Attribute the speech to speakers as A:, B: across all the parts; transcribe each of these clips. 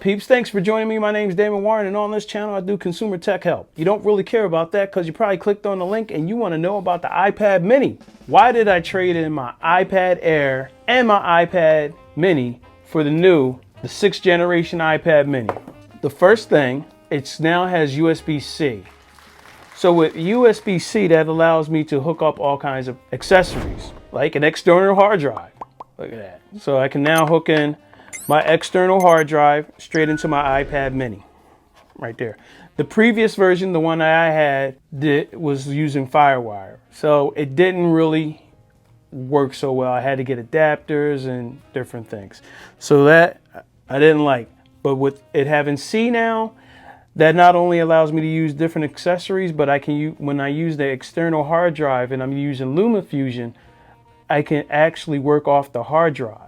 A: peeps? Thanks for joining me. My name is Damon Warren, and on this channel I do consumer tech help. You don't really care about that because you probably clicked on the link and you want to know about the iPad mini. Why did I trade in my iPad Air and my iPad mini for the 6th generation iPad mini? The first thing, it now has USB-C. So with USB-C, that allows me to hook up all kinds of accessories, like an external hard drive. Look at that. So I can now hook in my external hard drive straight into my iPad mini, right there. The previous version, the one that I had, was using FireWire. So it didn't really work so well. I had to get adapters and different things. So that I didn't like. But with it having C now, that not only allows me to use different accessories, but I can when I use the external hard drive and I'm using LumaFusion, I can actually work off the hard drive.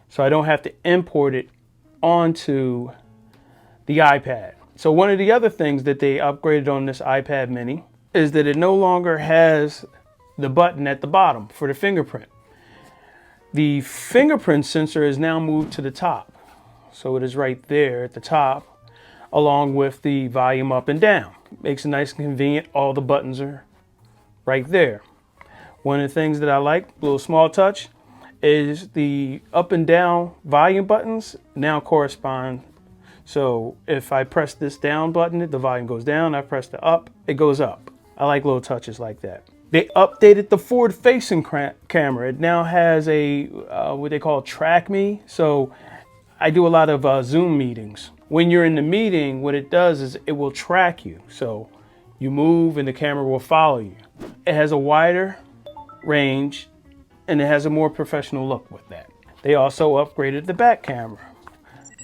A: So I don't have to import it onto the iPad. So one of the other things that they upgraded on this iPad mini is that it no longer has the button at the bottom for the fingerprint. The fingerprint sensor is now moved to the top. So it is right there at the top, along with the volume up and down. Makes it nice and convenient. All the buttons are right there. One of the things that I like, a little small touch, is the up and down volume buttons now correspond. So if I press this down button, the volume goes down. I press the up, it goes up. I like little touches like that. They updated the forward-facing camera. It now has a what they call Track Me. So I do a lot of Zoom meetings. When you're in the meeting, what it does is it will track you. So you move and the camera will follow you. It has a wider range and it has a more professional look with that. They also upgraded the back camera.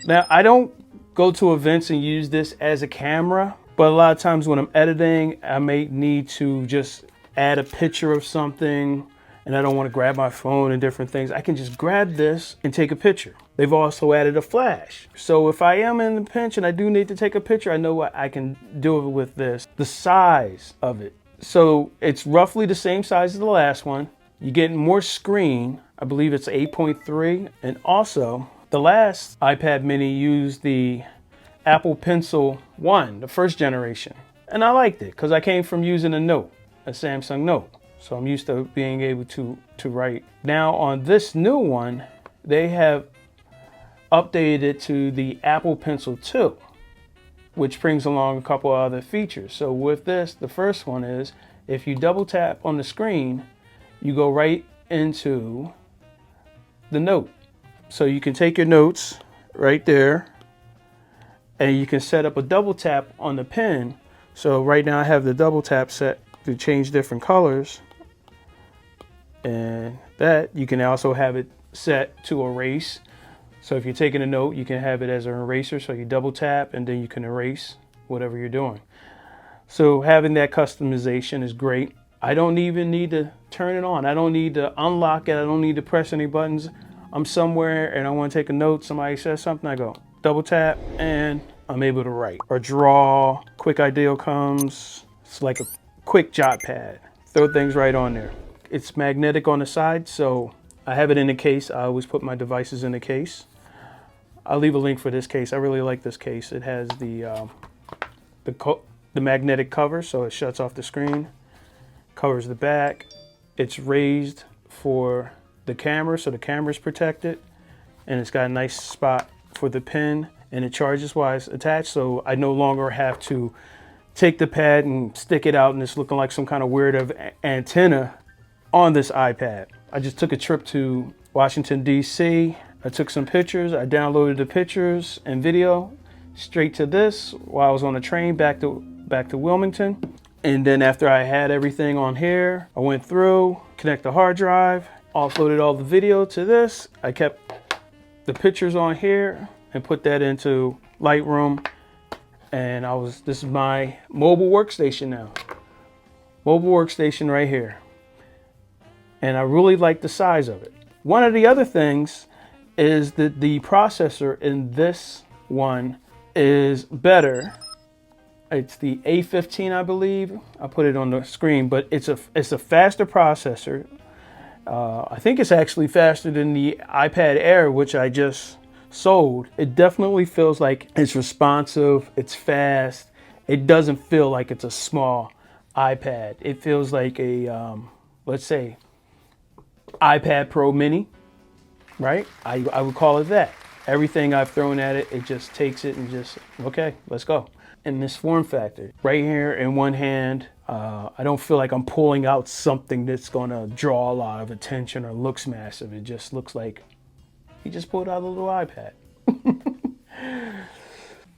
A: Now, I don't go to events and use this as a camera, but a lot of times when I'm editing, I may need to just add a picture of something and I don't want to grab my phone and different things. I can just grab this and take a picture. They've also added a flash. So if I am in a pinch and I do need to take a picture, I know what I can do it with this. The size of it. So it's roughly the same size as the last one. You get more screen. I believe it's 8.3. And also the last iPad mini used the Apple Pencil 1, the first generation. And I liked it because I came from using a Note, a Samsung Note. So I'm used to being able to write. Now on this new one, they have updated it to the Apple Pencil 2, which brings along a couple other features. So with this, the first one is if you double tap on the screen, you go right into the note. So you can take your notes right there and you can set up a double tap on the pen. So right now I have the double tap set to change different colors. And that you can also have it set to erase. So if you're taking a note, you can have it as an eraser. So you double tap and then you can erase whatever you're doing. So having that customization is great. I don't even need to turn it on. I don't need to unlock it. I don't need to press any buttons. I'm somewhere and I want to take a note. Somebody says something, I go double tap and I'm able to write or draw. Quick idea comes. It's like a quick jot pad. Throw things right on there. It's magnetic on the side, so I have it in a case. I always put my devices in a case. I'll leave a link for this case. I really like this case. It has the magnetic cover, so it shuts off the screen, covers the back. It's raised for the camera, so the camera's protected, and it's got a nice spot for the pen, and it charges while it's attached, so I no longer have to take the pad and stick it out and it's looking like some kind of weird antenna on this iPad. I just took a trip to Washington, D.C. I took some pictures. I downloaded the pictures and video straight to this while I was on the train back to Wilmington. And then after I had everything on here, I went through, connect the hard drive, offloaded all the video to this. I kept the pictures on here and put that into Lightroom. And this is my mobile workstation now. Mobile workstation right here. And I really like the size of it. One of the other things is that the processor in this one is better. It's the A15, I believe. I put it on the screen, but it's a faster processor. I think it's actually faster than the iPad Air, which I just sold, it definitely feels like it's responsive, it's fast. It doesn't feel like it's a small iPad. It feels like a, let's say, iPad Pro Mini, right? I would call it that. Everything I've thrown at it, it just takes it and just, okay, let's go. In this form factor, right here in one hand, I don't feel like I'm pulling out something that's gonna draw a lot of attention or looks massive. It just looks like he just pulled out a little iPad.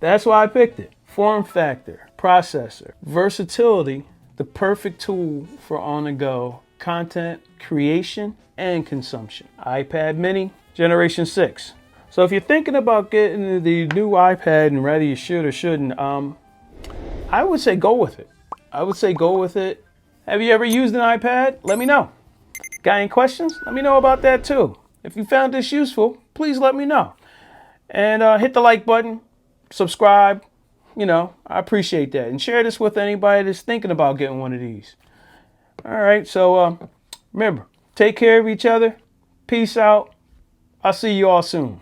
A: That's why I picked it. Form factor, processor, versatility, the perfect tool for on-the-go content creation and consumption. iPad mini, generation 6. So if you're thinking about getting the new iPad and whether you should or shouldn't, I would say go with it. I would say go with it. Have you ever used an iPad? Let me know. Got any questions? Let me know about that too. If you found this useful, please let me know. And hit the like button, subscribe. You know, I appreciate that. And share this with anybody that's thinking about getting one of these. All right, so remember, take care of each other. Peace out. I'll see you all soon.